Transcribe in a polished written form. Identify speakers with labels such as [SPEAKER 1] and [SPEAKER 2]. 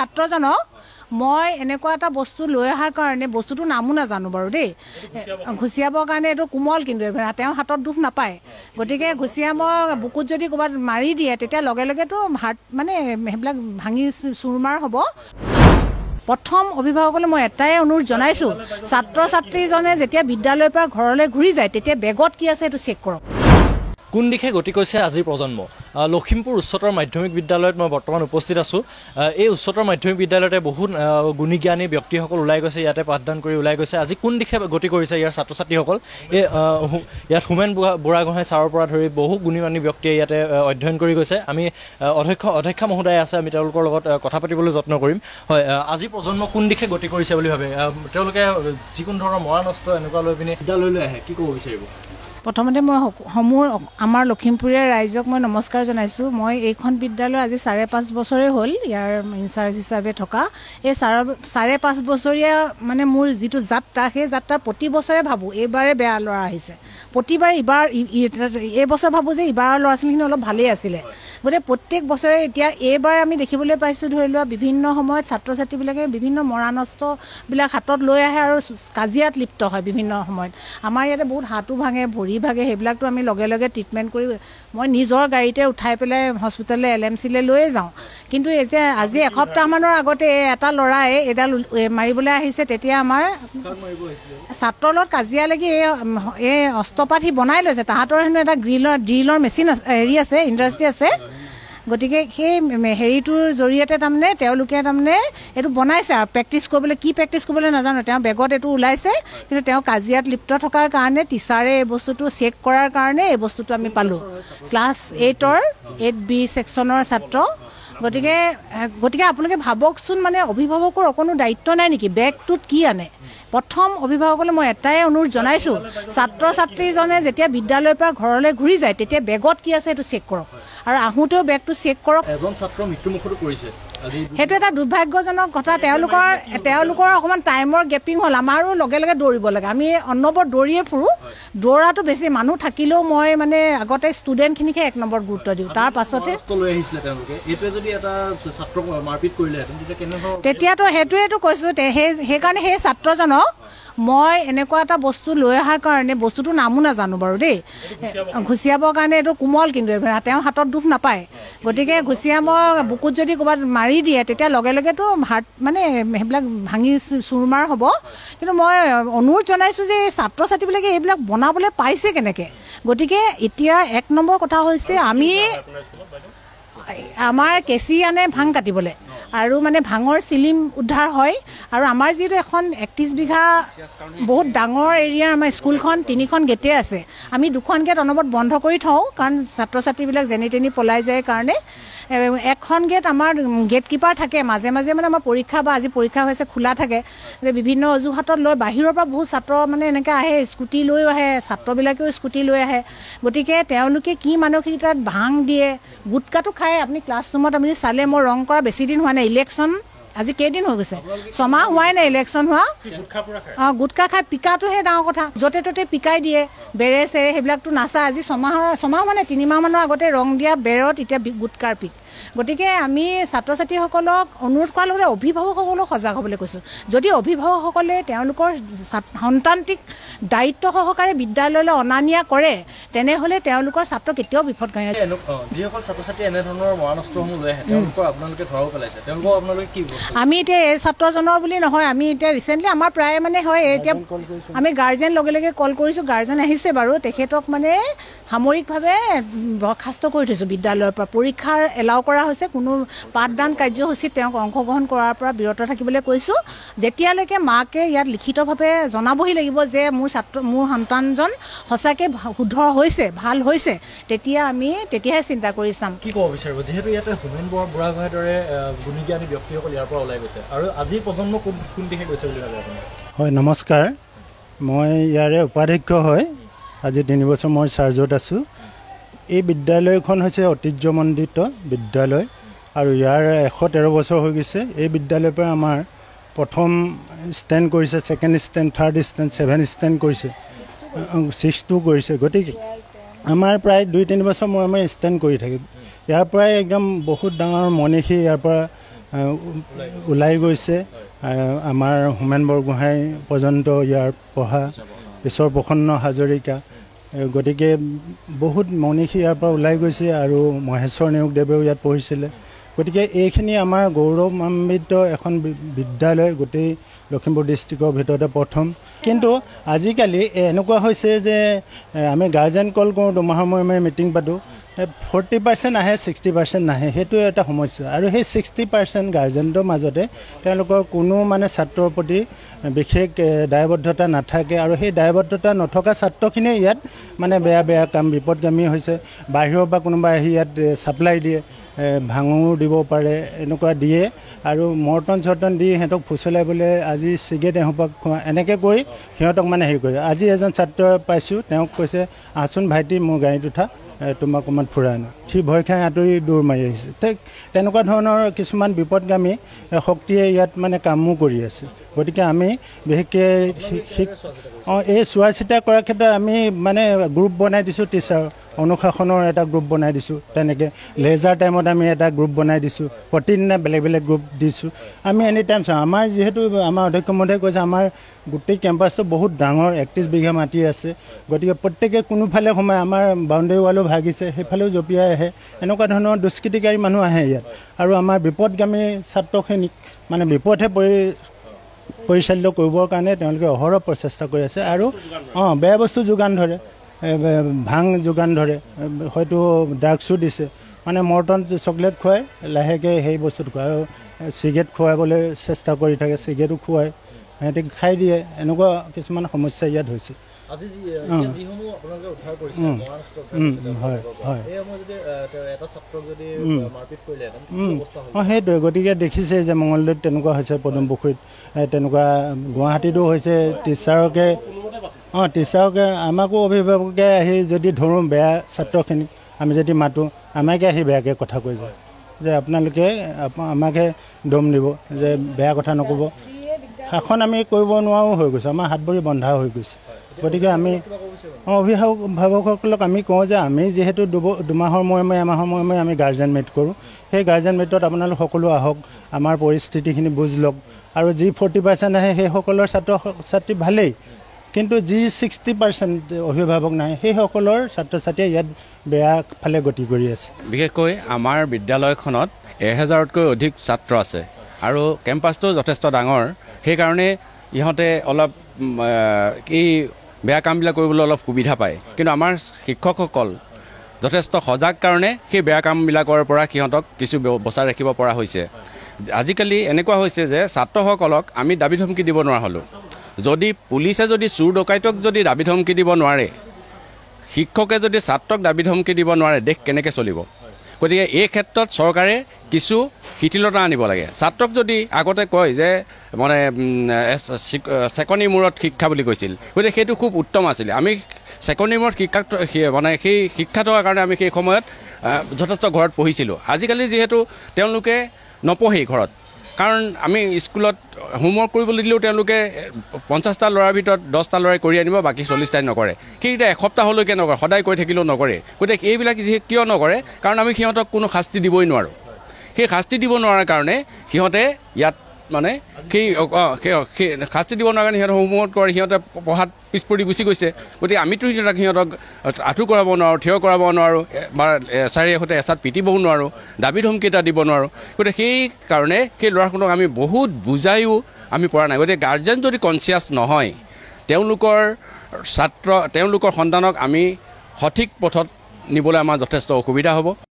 [SPEAKER 1] ছাত্ৰজনক মই এনেকুৱা এটা বস্তু লৈ অহাৰ কাৰণে বস্তুটোৰ নামো নাজানো বাৰু দেই ঘুচিয়াবৰ কাৰণে এইটো কোমল কিন্তু তেওঁ হাতত দুখ নাপায় গতিকে ঘুচিয়াব বুকুত যদি ক'ৰবাত মাৰি দিয়ে তেতিয়া লগে লগেতো হাত মানে সেইবিলাক ভাঙি চুৰমাৰ হ'ব প্ৰথম অভিভাৱকলৈ মই এটাই অনুৰোধ জনাইছোঁ ছাত্ৰ ছাত্ৰীজনে যেতিয়া বিদ্যালয়ৰ পৰা ঘৰলৈ ঘূৰি যায় তেতিয়া বেগত কি আছে সেইটো চেক কৰক
[SPEAKER 2] কোন দিশে গতি কৰিছে আজিৰ প্ৰজন্ম লখিমপুৰ উচ্চতৰ মাধ্যমিক বিদ্যালয়ত মই বৰ্তমান উপস্থিত আছোঁ এই উচ্চতৰ মাধ্যমিক বিদ্যালয়তে বহুত গুণী জ্ঞানী ব্যক্তিসকল ওলাই গৈছে ইয়াতে পাঠদান কৰি ওলাই গৈছে আজি কোন দিশে গতি কৰিছে ইয়াৰ ছাত্ৰ ছাত্ৰীসকল এই ইয়াত হোমেন বুঢ়াগোহাঁই ছাৰৰ পৰা ধৰি বহু গুণী মানী ব্যক্তিয়ে ইয়াতে অধ্যয়ন কৰি গৈছে আমি অধ্যক্ষা মহোদয় আছে আমি তেওঁলোকৰ লগত কথা পাতিবলৈ যত্ন কৰিম হয় আজি প্ৰজন্ম কোন দিশে গতি কৰিছে বুলি ভাবে তেওঁলোকে যিকোনো ধৰণৰ মৰা নষ্ট এনেকুৱা লৈ পিনে বিদ্যালয়লৈ আহে কি ক'ব বিচাৰিব
[SPEAKER 1] প্ৰথমতে মই সমূহ আমাৰ লখিমপুৰীয়া ৰাইজক মই নমস্কাৰ জনাইছোঁ মই এইখন বিদ্যালয় আজি 5.5 বছৰে হ'ল ইয়াৰ ইনচাৰ্জ হিচাপে থকা এই 5.5 বছৰীয়া মানে মোৰ যিটো যাত্ৰা সেই যাত্ৰা প্ৰতি বছৰে ভাবোঁ এইবাৰে বেয়া ল'ৰা আহিছে প্ৰতিবাৰে এই বছৰ ভাবোঁ যে ইবাৰৰ ল'ৰা ছোৱালীখিনি অলপ ভালেই আছিলে গতিকে প্ৰত্যেক বছৰে এতিয়া এইবাৰ আমি দেখিবলৈ পাইছোঁ ধৰি লোৱা বিভিন্ন সময়ত ছাত্ৰ ছাত্ৰীবিলাকে বিভিন্ন মৰা নষ্টবিলাক হাতত লৈ আহে আৰু কাজিয়াত লিপ্ত হয় বিভিন্ন সময়ত আমাৰ ইয়াতে বহুত হাতো ভাঙে ভৰি ভাগে সেইবিলাকতো আমি লগে লগে ট্ৰিটমেণ্ট কৰি মই নিজৰ গাড়ীতে উঠাই পেলাই হস্পিটেললৈ LMCলৈ লৈয়ে যাওঁ কিন্তু এই যে আজি এসপ্তাহমানৰ আগতে এটা ল'ৰাই এডাল মাৰিবলৈ আহিছে তেতিয়া আমাৰ ছাত্ৰৰ লগত কাজিয়া লাগি এই অস্ত্ৰপাত সি বনাই লৈছে তাহাঁতৰ হেনো এটা ড্ৰিলৰ মেচিন হেৰি আছে ইণ্ডাষ্ট্ৰি আছে গতিকে সেই হেৰিটোৰ জৰিয়তে তাৰমানে তেওঁলোকে তাৰমানে এইটো বনাইছে আৰু প্ৰেক্টিছ কৰিবলৈ কি প্ৰেক্টিছ কৰিবলৈ নাজানো তেওঁ বেগত এইটো ওলাইছে কিন্তু তেওঁ কাজিয়াত লিপ্ত থকাৰ কাৰণে টিচাৰে এই বস্তুটো চেক কৰাৰ কাৰণে এই বস্তুটো আমি পালোঁ ক্লাছ 8B ছেকশ্যনৰ ছাত্ৰ গতিকে আপোনালোকে ভাবকচোন মানে অভিভাৱকৰ অকণো দায়িত্ব নাই নেকি বেগটোত কি আনে প্ৰথম অভিভাৱকলৈ মই এটাই অনুৰোধ জনাইছোঁ ছাত্ৰ ছাত্ৰীজনে যেতিয়া বিদ্যালয়ৰ পৰা ঘৰলৈ ঘূৰি যায় তেতিয়া বেগত কি আছে সেইটো চেক কৰক আৰু আহোঁতেও বেগটো চেক কৰক
[SPEAKER 2] এজন ছাত্ৰ মৃত্যুমুখতো পৰিছে
[SPEAKER 1] সেইটো এটা দুৰ্ভাগ্যজনক কথা তেওঁলোকৰ অকণমান টাইমৰ গেপিং হ'ল আমাৰো লগে লগে দৌৰিব লাগে আমি অন্নবৰত দৌৰিয়ে ফুৰোঁ দৌৰাটো বেছি মানুহ থাকিলেও মই মানে আগতে ষ্টুডেণ্টখিনিকহে 1 নম্বৰত গুৰুত্ব দিওঁ তাৰ পাছতে তেতিয়াতো সেইটোৱেতো কৈছোঁ সেইকাৰণে সেই ছাত্ৰজনক মই এনেকুৱা এটা বস্তু লৈ অহাৰ কাৰণে বস্তুটোৰ নামো নাজানো বাৰু দেই ঘুচিয়াবৰ কাৰণে এইটো কোমল কিন্তু তেওঁ হাতত দুখ নাপায় গতিকে ঘুচিয়াব বুকুত যদি ক'ৰবাত মাৰি দিয়ে তেতিয়া লগে লগেতো হাত মানে সেইবিলাক ভাঙি চুৰমাৰ হ'ব কিন্তু মই অনুৰোধ জনাইছোঁ যে ছাত্ৰ ছাত্ৰীবিলাকে এইবিলাক বনাবলৈ পাইছে কেনেকৈ গতিকে এতিয়া 1 নম্বৰ কথা হৈছে আমাৰ কেঁচি আনে ভাং কাটিবলৈ আৰু মানে ভাঙৰ চিলিম উদ্ধাৰ হয় আৰু আমাৰ যিহেতু এখন 31 বিঘা বহুত ডাঙৰ এৰিয়াৰ আমাৰ স্কুলখন 3খন গেটে আছে আমি 2খন গেট অনবৰত বন্ধ কৰি থওঁ কাৰণ ছাত্ৰ ছাত্ৰীবিলাক যেনি তেনি পলাই যায় কাৰণে এখন গেট আমাৰ গেট কিপাৰ থাকে মাজে মাজে মানে আমাৰ পৰীক্ষা বা আজি পৰীক্ষা হৈছে খোলা থাকে বিভিন্ন অজুহাতত লৈ বাহিৰৰ পৰা বহুত ছাত্ৰ মানে এনেকৈ আহে স্কুটি লৈও আহে ছাত্ৰবিলাকেও স্কুটি লৈ আহে গতিকে তেওঁলোকে কি মানসিকতাত ভাং দিয়ে গুটকাটো খায় আপুনি ক্লাছৰুমত আপুনি চালে মই ৰং কৰা বেছি দিন হোৱা নাই ইলেকশ্যন আজি কেইদিন হৈ গৈছে 6 মাহ হোৱাই নাই ইলেকশ্যন হোৱা গুটকা খাই পিকাটোহে ডাঙৰ কথা য'তে ত'তে পিকাই দিয়ে বেৰে চেৰে সেইবিলাকতো নাচায় আজি 6 মাহ মানে 3 মাহমানৰ আগতে ৰং দিয়া বেৰত এতিয়া গুটকাৰ পিক গতিকে আমি ছাত্ৰ ছাত্ৰীসকলক অনুৰোধ কৰাৰ লগতে অভিভাৱকসকলক সজাগ হ'বলৈ কৈছোঁ যদি অভিভাৱকসকলে তেওঁলোকৰ সন্তানটিক দায়িত্ব সহকাৰে বিদ্যালয়লৈ অনা নিয়া কৰে তেনেহ'লে তেওঁলোকৰ ছাত্ৰ কেতিয়াও বিপদগামী
[SPEAKER 2] যিসকল ছাত্ৰ ছাত্ৰী এনেধৰণৰ মৰা নষ্টসমূহ লৈ আহে তেওঁলোকক আপোনালোকে ধৰাও পেলাইছে তেওঁলোকক আপোনালোকে কি
[SPEAKER 1] আমি এতিয়া এই ছাত্ৰজনৰ বুলি নহয় আমি এতিয়া ৰিচেণ্টলি আমাৰ প্ৰায় মানে হয় এতিয়া আমি গাৰ্জেন লগে লগে কল কৰিছোঁ গাৰ্জেন আহিছে বাৰু তেখেতক মানে সামৰিকভাৱে বৰ্খাস্ত কৰি থৈছোঁ বিদ্যালয়ৰ পৰা পৰীক্ষাৰ এলাউ কৰা হৈছে কোনো পাঠদান কাৰ্যসূচীত তেওঁক অংশগ্ৰহণ কৰাৰ পৰা বিৰত থাকিবলৈ কৈছোঁ যেতিয়ালৈকে মাকে ইয়াত লিখিতভাৱে জনাবহি লাগিব যে মোৰ সন্তানজন সঁচাকৈ শুদ্ধ হৈছে ভাল হৈছে তেতিয়াহে চিন্তা কৰি চাম
[SPEAKER 2] কি ক'ব বিচাৰিব যিহেতু ইয়াতে হোমেন বুঢ়াগোহাঁইৰ দৰে গুণী জ্ঞানী ব্যক্তিসকল ইয়াৰ পৰা ওলাই গৈছে আৰু আজিৰ প্ৰজন্ম কোন দিশে গৈছে বুলি ভাবে আপুনি
[SPEAKER 3] হয় নমস্কাৰ মই ইয়াৰে উপাধ্যক্ষ হয় আজি 3 বছৰ মই চাৰ্জত আছোঁ এই বিদ্যালয়খন হৈছে ঐতিহ্যমণ্ডিত বিদ্যালয় আৰু ইয়াৰ 113 বছৰ হৈ গৈছে এই বিদ্যালয়ৰ পৰা আমাৰ প্ৰথম ষ্টেণ্ড কৰিছে second stand third stand 7 stand কৰিছে 6টো কৰিছে গতিকে আমাৰ প্ৰায় 2-3 বছৰ মই ষ্টেণ্ড কৰি থাকি ইয়াৰ পৰাই একদম বহুত ডাঙৰ মনীষী ইয়াৰ পৰা ওলাই গৈছে। আমাৰ হোমেন বৰগোহাঁই পৰ্যন্ত ইয়াৰ পঢ়া, ঈশ্বৰ প্ৰসন্ন হাজৰিকা, গতিকে বহুত মনীষী ইয়াৰ পৰা ওলাই গৈছে আৰু মহেশ্বৰ নেওগদেৱেও ইয়াত পঢ়িছিলে। গতিকে এইখিনি আমাৰ গৌৰৱান্বিত এখন বিদ্যালয়, গোটেই লখিমপুৰ ডিষ্ট্ৰিক্টৰ ভিতৰতে প্ৰথম। কিন্তু আজিকালি এনেকুৱা হৈছে যে আমি গাৰ্জেন কল কৰোঁ, দুমাহৰ মূৰে মিটিং পাতোঁ, 40% আহে, 60% নাহে। সেইটো এটা সমস্যা। আৰু সেই 60% গাৰ্জেণ্টৰ মাজতে তেওঁলোকৰ কোনো মানে ছাত্ৰৰ প্ৰতি বিশেষ দায়বদ্ধতা নাথাকে, আৰু সেই দায়বদ্ধতা নথকা ছাত্ৰখিনিয়ে ইয়াত মানে বেয়া কাম, বিপদগামী হৈছে। বাহিৰৰ পৰা কোনোবা আহি ইয়াত ছাপ্লাই দিয়ে, ভাঙো দিব পাৰে, এনেকুৱা দিয়ে, আৰু মৰ্টন চৰ্টন দি সিহঁতক ফুচলাই বোলে আজি চিগেট এসোপা খোৱা, এনেকৈ কৈ সিহঁতক মানে হেৰি কৰে। আজি এজন ছাত্ৰ পাইছোঁ, তেওঁক কৈছে আহচোন ভাইটি মোৰ গাড়ীত উঠা, তোমাক অকণমান ফুৰাই আনো। সি ভয় খাই আঁতৰি দৌৰ মাৰি আহিছে। তেনেকুৱা ধৰণৰ কিছুমান বিপদগামী শক্তিয়ে ইয়াত মানে কামো কৰি আছে। গতিকে আমি বিশেষকৈ এই চোৱা চিতা কৰাৰ ক্ষেত্ৰত আমি মানে গ্ৰুপ বনাই দিছোঁ, টিচাৰ অনুশাসনৰ এটা গ্ৰুপ বনাই দিছোঁ। তেনেকৈ লেজাৰ টাইমত আমি এটা গ্ৰুপ বনাই দিছোঁ, প্ৰতিদিনে বেলেগ বেলেগ গ্ৰুপ দিছোঁ। আমি এনি টাইম চাওঁ। আমাৰ যিহেতু আমাৰ অধ্যক্ষ মহোদয়ে কৈছে আমাৰ গোটেই কেম্পাছটো বহুত ডাঙৰ, 31 বিঘা মাটি আছে। গতিকে প্ৰত্যেকে কোনোফালে সোমাই, আমাৰ বাউণ্ডেৰী ৱালো ভাগিছে, সেইফালেও জঁপিয়াই আহে। এনেকুৱা ধৰণৰ দুষ্কৃতিকাৰী মানুহ আহে ইয়াত, আৰু আমাৰ বিপদগামী ছাত্ৰখিনিক মানে বিপদহে পৰিচালিত কৰিবৰ কাৰণে তেওঁলোকে অহৰহ প্ৰচেষ্টা কৰি আছে। আৰু বেয়া বস্তু যোগান ধৰে, ভাং যোগান ধৰে, হয়তো ড্ৰাগছো দিছে, মানে মৰ্টন চকলেট খুৱাই লাহেকৈ সেই বস্তুটো খুৱায়, আৰু চিগেট খুৱাবলৈ চেষ্টা কৰি থাকে, চিগেটো খুৱায়, সিহঁতে খাই দিয়ে। এনেকুৱা কিছুমান সমস্যা ইয়াত হৈছে। সেইটোৱে। গতিকে দেখিছে যে মঙলদৈত তেনেকুৱা হৈছে, পদুমপুখুৰীত তেনেকুৱা, গুৱাহাটীতো হৈছে। টিচাৰকে আমাকো অভিভাৱকে আহি যদি ধৰোঁ বেয়া ছাত্ৰখিনিক, আমি যদি মাতোঁ, আমাকে আহি বেয়াকৈ কথা কৈ যায় যে আপোনালোকে আমাকহে দম দিব, যে বেয়া কথা নক'ব। শাসন আমি কৰিব নোৱাৰাও হৈ গৈছোঁ, আমাৰ হাত ভৰি বন্ধা হৈ গৈছে। গতিকে আমি অভিভাৱকসকলক আমি কওঁ যে আমি যিহেতু দুমাহৰ মূৰে এমাহৰ মূৰে আমি গাৰ্জেন মিট কৰোঁ, সেই গাৰ্জেন মিটত আপোনালোক সকলো আহক, আমাৰ পৰিস্থিতিখিনি বুজ লওক। আৰু যি 40% আহে সেইসকলৰ ছাত্ৰ ছাত্ৰী ভালেই, কিন্তু যি 60% অভিভাৱক নাহে সেইসকলৰ ছাত্ৰ ছাত্ৰীয়ে ইয়াত বেয়া ফালে গতি কৰি আছে।
[SPEAKER 4] বিশেষকৈ আমাৰ বিদ্যালয়খনত 1000তকৈ অধিক ছাত্ৰ আছে, আৰু কেম্পাছটো যথেষ্ট ডাঙৰ। সেইকাৰণে ইহঁতে অলপ এই বেয়া কামবিলাক কৰিবলৈ অলপ সুবিধা পায়। কিন্তু আমাৰ শিক্ষকসকল যথেষ্ট সজাগ কাৰণে সেই বেয়া কামবিলাকৰ পৰা সিহঁতক কিছু বচাই ৰাখিব পৰা হৈছে। আজিকালি এনেকুৱা হৈছে যে ছাত্ৰসকলক আমি দাবী ধমকি দিব নোৱাৰা হ'লোঁ। যদি পুলিচে যদি চোৰ ডকাইতক যদি দাবী ধমকি দিব নোৱাৰে, শিক্ষকে যদি ছাত্ৰক দাবী ধমকি দিব নোৱাৰে, দেশ কেনেকৈ চলিব? গতিকে এই ক্ষেত্ৰত চৰকাৰে কিছু শিথিলতা আনিব লাগে। ছাত্ৰক যদি আগতে কয় যে মানে চেকনি মূৰত শিক্ষা বুলি কৈছিল, গতিকে সেইটো খুব উত্তম আছিলে। আমি চেকনি মূৰত শিক্ষা মানে সেই শিক্ষা থকাৰ কাৰণে আমি সেই সময়ত যথেষ্ট ঘৰত পঢ়িছিলোঁ। আজিকালি যিহেতু তেওঁলোকে নপঢ়েই ঘৰত, কাৰণ আমি স্কুলত হোমৱৰ্ক কৰিবলৈ দিলেও তেওঁলোকে 50টা ল'ৰাৰ ভিতৰত 10টা ল'ৰাই কৰি আনিব, বাকী 40টাই নকৰে। সেইকেইটা এসপ্তাহলৈকে নকৰে, সদায় কৈ থাকিলেও নকৰে। গতিকে এইবিলাক কিয় নকৰে? কাৰণ আমি সিহঁতক কোনো শাস্তি দিবই নোৱাৰোঁ। সেই শাস্তি দিব নোৱাৰাৰ কাৰণে সিহঁতে ইয়াত মানে সেই শাস্তি দিব নোৱাৰা কাৰণে সিহঁতে হোমৱৰ্ক কৰে, সিহঁতে পঢ়াত পিছ পৰি গুচি গৈছে। গতিকে আমিতো সিহঁতক আঁঠু কৰাব নোৱাৰোঁ, থিয় কৰাব নোৱাৰোঁ, বা এছাৰীয়ে সৈতে এছাত পিটিবও নোৱাৰোঁ, দাবী ধমকি এটা দিব নোৱাৰোঁ। গতিকে সেইকাৰণে সেই ল'ৰাসকলক আমি বহুত বুজায়ো আমি পৰা নাই। গতিকে গাৰ্জেন যদি কনচিয়াছ নহয়, তেওঁলোকৰ সন্তানক আমি সঠিক পথত নিবলৈ আমাৰ যথেষ্ট অসুবিধা হ'ব।